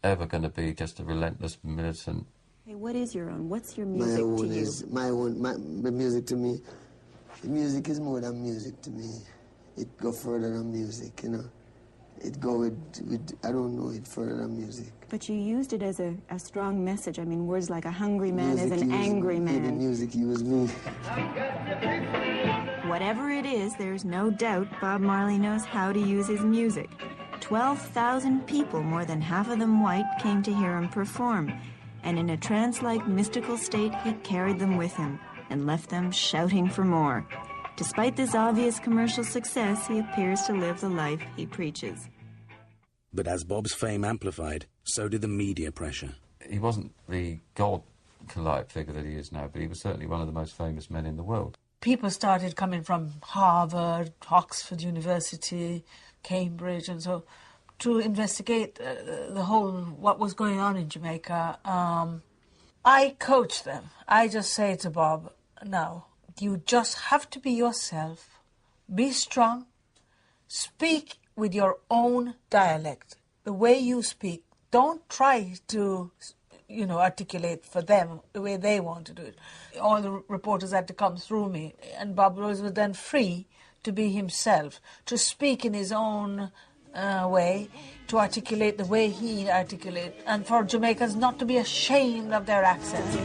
ever going to be just a relentless militant. Hey, what is your own? What's your music to you? My music to me, the music is more than music to me. It go further than music, you know. It go with I don't know, it further than music. But you used it as a strong message. I mean, words like a hungry man is an angry man. The music used me. Whatever it is, there's no doubt Bob Marley knows how to use his music. 12,000 people, more than half of them white, came to hear him perform. And in a trance-like mystical state, he carried them with him and left them shouting for more. Despite this obvious commercial success, he appears to live the life he preaches. But as Bob's fame amplified, so did the media pressure. He wasn't the god-like figure that he is now, but he was certainly one of the most famous men in the world. People started coming from Harvard, Oxford University, Cambridge, and so to investigate the whole, what was going on in Jamaica. I coach them. I just say to Bob, now, you just have to be yourself, be strong, speak with your own dialect, the way you speak. Don't try to, articulate for them the way they want to do it. All the reporters had to come through me, and Bob was then free to be himself, to speak in his own way, to articulate the way he articulates, and for Jamaicans not to be ashamed of their accents. He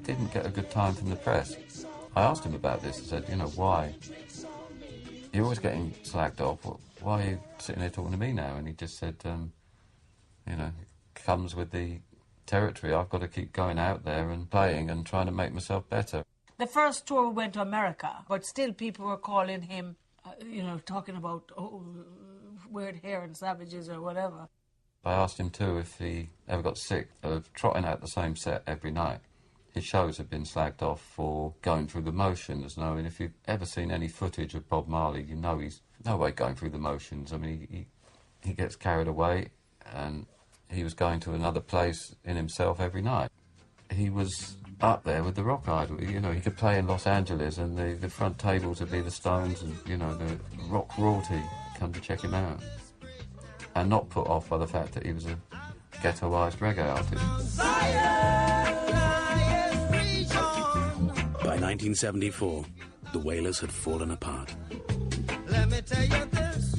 didn't get a good time from the press. I asked him about this. I said, why? You're always getting slagged off. Why are you sitting here talking to me now? And he just said, it comes with the territory. I've got to keep going out there and playing and trying to make myself better. The first tour went to America, but still people were calling him, talking about weird hair and savages or whatever. I asked him too if he ever got sick of trotting out the same set every night. His shows have been slagged off for going through the motions. I mean, if you've ever seen any footage of Bob Marley, you know he's no way going through the motions. I mean, he gets carried away, and he was going to another place in himself every night. He was up there with the rock idol. He could play in Los Angeles, and the front tables would be the Stones and, the rock royalty come to check him out. And not put off by the fact that he was a ghettoised reggae artist. By 1974, the Wailers had fallen apart. Let me tell you this,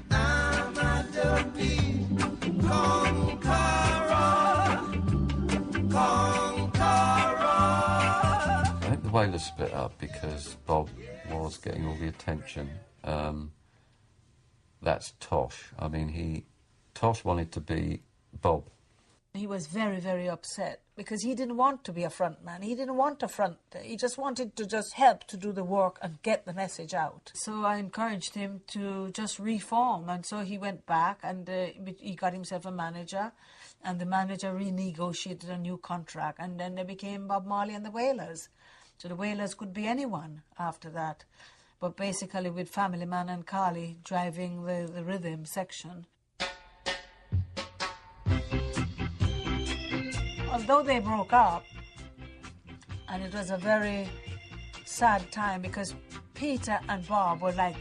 I'm a dopey conqueror. I think the Wailers split up because Bob was getting all the attention. That's Tosh. I mean, Tosh wanted to be Bob. He was very, very upset because he didn't want to be a front man. He didn't want a front. He just wanted to just help to do the work and get the message out. So I encouraged him to just reform. And so he went back and he got himself a manager. And the manager renegotiated a new contract. And then they became Bob Marley and the Wailers. So the Wailers could be anyone after that. But basically with Family Man and Carly driving the rhythm section. Although they broke up, and it was a very sad time because Peter and Bob were like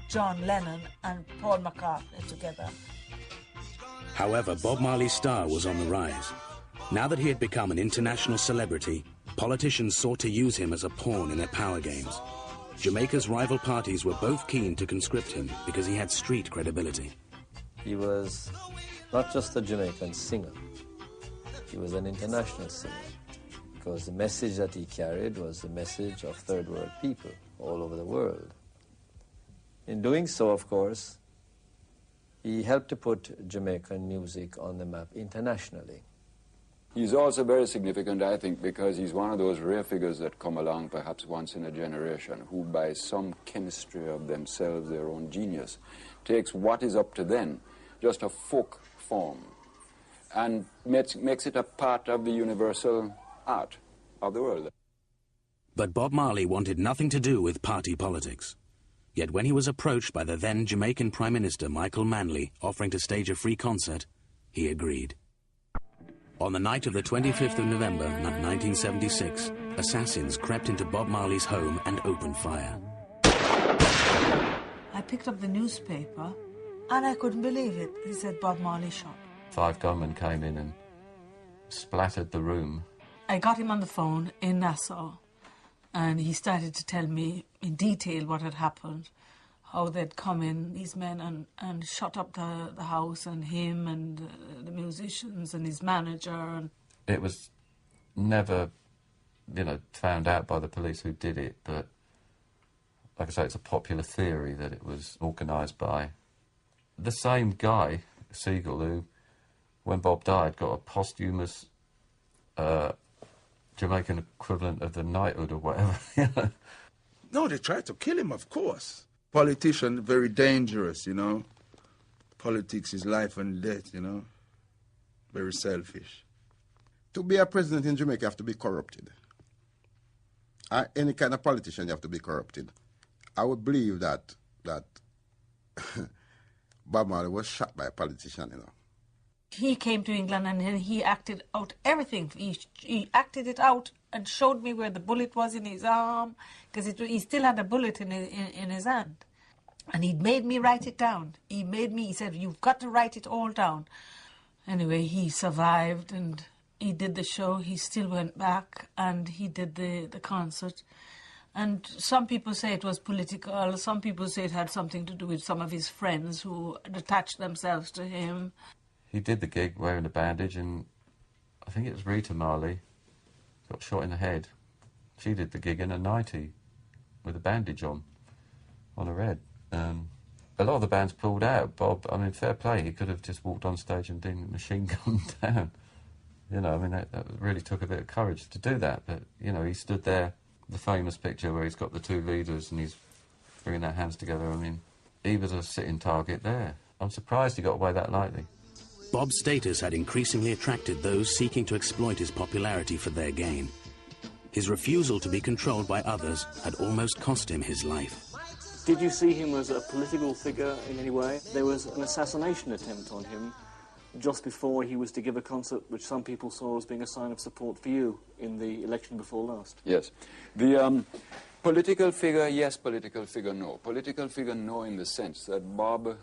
John Lennon and Paul McCartney together. However, Bob Marley's star was on the rise. Now that he had become an international celebrity, politicians sought to use him as a pawn in their power games. Jamaica's rival parties were both keen to conscript him because he had street credibility. He was not just a Jamaican singer, he was an international singer, because the message that he carried was the message of third world people all over the world. In doing so, of course, he helped to put Jamaican music on the map internationally. He's also very significant, I think, because he's one of those rare figures that come along perhaps once in a generation, who by some chemistry of themselves, their own genius, takes what is up to then, just a folk form, and makes it a part of the universal art of the world. But Bob Marley wanted nothing to do with party politics. Yet when he was approached by the then Jamaican Prime Minister Michael Manley offering to stage a free concert, he agreed. On the night of the 25th of November 1976, assassins crept into Bob Marley's home and opened fire. I picked up the newspaper and I couldn't believe it. It said Bob Marley shot. 5 gunmen came in and splattered the room. I got him on the phone in Nassau and he started to tell me in detail what had happened, how they'd come in, these men, and shut up the house and him and the musicians and his manager. And it was never, found out by the police who did it, but like I say, it's a popular theory that it was organised by the same guy, Siegel, who, when Bob died, got a posthumous Jamaican equivalent of the knighthood or whatever. No, they tried to kill him, of course. Politician, very dangerous, Politics is life and death, Very selfish. To be a president in Jamaica, you have to be corrupted. Any kind of politician, you have to be corrupted. I would believe that Bob Marley was shot by a politician, He came to England and he acted out everything. He acted it out and showed me where the bullet was in his arm, because he still had a bullet in his hand. And he'd made me write it down. He said, you've got to write it all down. Anyway, he survived and he did the show. He still went back and he did the concert. And some people say it was political. Some people say it had something to do with some of his friends who attached themselves to him. He did the gig wearing a bandage, and I think it was Rita Marley got shot in the head. She did the gig in a 90 with a bandage on her head. A lot of the bands pulled out. Bob, fair play, he could have just walked on stage and been machine gunned down. That really took a bit of courage to do that. But, he stood there, the famous picture where he's got the 2 leaders and he's bringing their hands together. He was a sitting target there. I'm surprised he got away that lightly. Bob's status had increasingly attracted those seeking to exploit his popularity for their gain. His refusal to be controlled by others had almost cost him his life. Did you see him as a political figure in any way? There was an assassination attempt on him just before he was to give a concert which some people saw as being a sign of support for you in the election before last. Yes. The political figure, yes. Political figure, no. Political figure, no, in the sense that Bob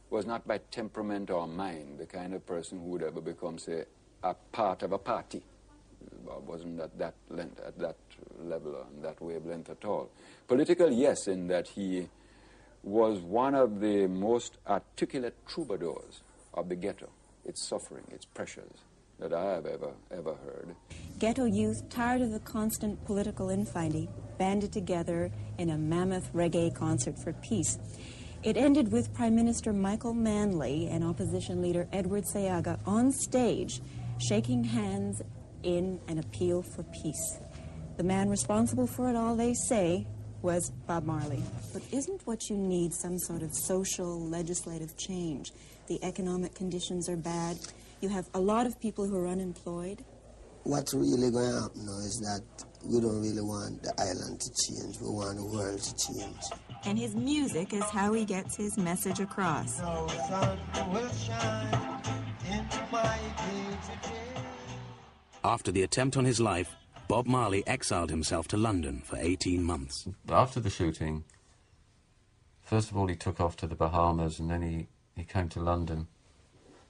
was not by temperament or mind the kind of person who would ever become, say, a part of a party. Bob wasn't at that level or in that wavelength at all. Political, yes, in that he was one of the most articulate troubadours of the ghetto, its suffering, its pressures, that I have ever heard. Ghetto youth, tired of the constant political infighting, banded together in a mammoth reggae concert for peace. It ended with Prime Minister Michael Manley and opposition leader Edward Seaga on stage, shaking hands in an appeal for peace. The man responsible for it all, they say, was Bob Marley. But isn't what you need some sort of social, legislative change? The economic conditions are bad. You have a lot of people who are unemployed. What's really going to happen now is that we don't really want the island to change. We want the world to change. And his music is how he gets his message across. No sun will shine in my day. After the attempt on his life, Bob Marley exiled himself to London for 18 months. After the shooting, first of all he took off to the Bahamas, and then he came to London,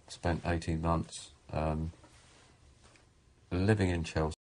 spent 18 months living in Chelsea.